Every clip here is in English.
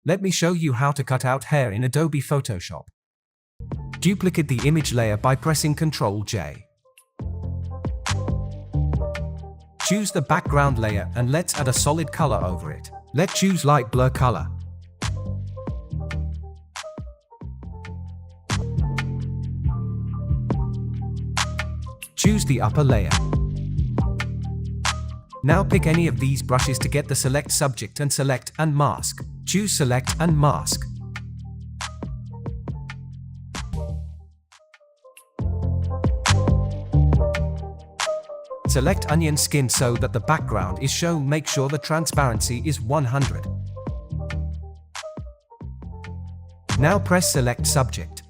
Let me show you how to cut out hair in Adobe Photoshop. Duplicate the image layer by pressing Ctrl+J. Choose the background layer and let's add a solid color over it. Let's choose light blur color. Choose the upper layer. Now pick any of these brushes to get the select subject and select and mask. Choose select and mask. Select onion skin so that the background is shown. Make sure the transparency is 100. Now press select subject.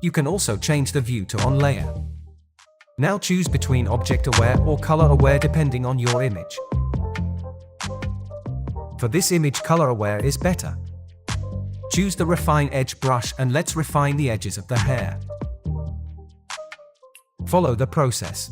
You can also change the view to on layer. Now choose between object aware or color aware depending on your image. For this image, color aware is better. Choose the refine edge brush and let's refine the edges of the hair. Follow the process.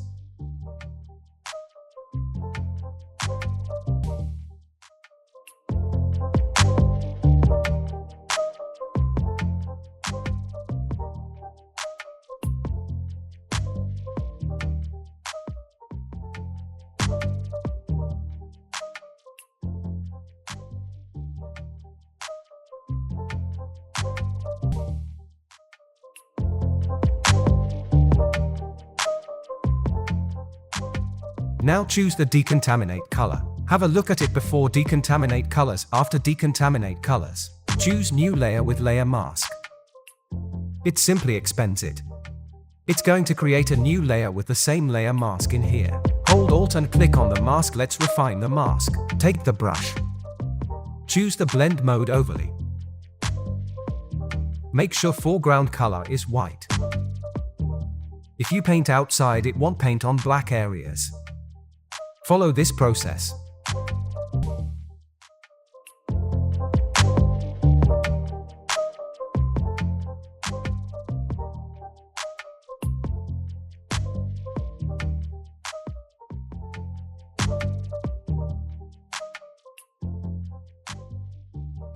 Now choose the decontaminate color. Have a look at it before decontaminate colors. After decontaminate colors, choose new layer with layer mask. It simply expands it. It's going to create a new layer with the same layer mask in here. Hold Alt and click on the mask. Let's refine the mask. Take the brush. Choose the blend mode overlay. Make sure foreground color is white. If you paint outside, it won't paint on black areas. Follow this process.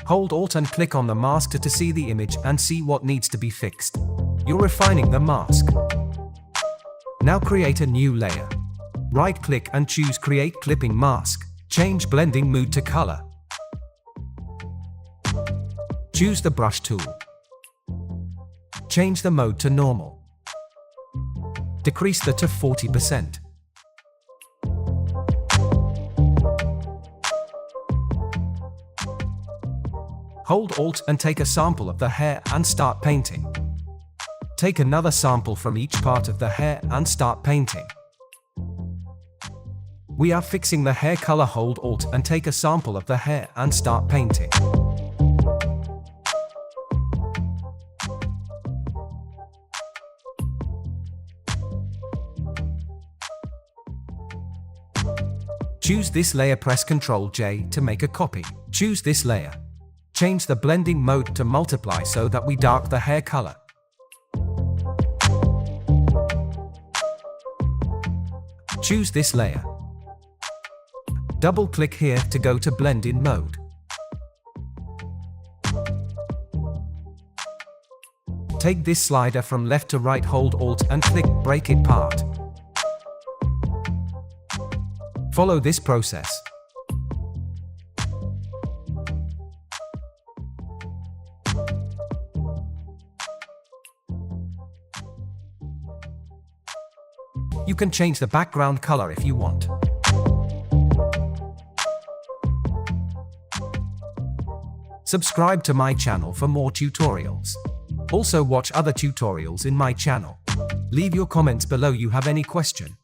Hold Alt and click on the mask to see the image and see what needs to be fixed. You're refining the mask. Now create a new layer. Right-click and choose Create Clipping Mask. Change blending mode to color. Choose the brush tool. Change the mode to normal. Decrease the to 40%. Hold Alt and take a sample of the hair and start painting. Take another sample from each part of the hair and start painting. We are fixing the hair color. Hold Alt and take a sample of the hair and start painting. Choose this layer, press Ctrl+J to make a copy. Choose this layer. Change the blending mode to multiply so that we dark the hair color. Choose this layer. Double-click here to go to blend-in mode. Take this slider from left to right, hold Alt and click Break It Part. Follow this process. You can change the background color if you want. Subscribe to my channel for more tutorials. Also watch other tutorials in my channel. Leave your comments below you have any question.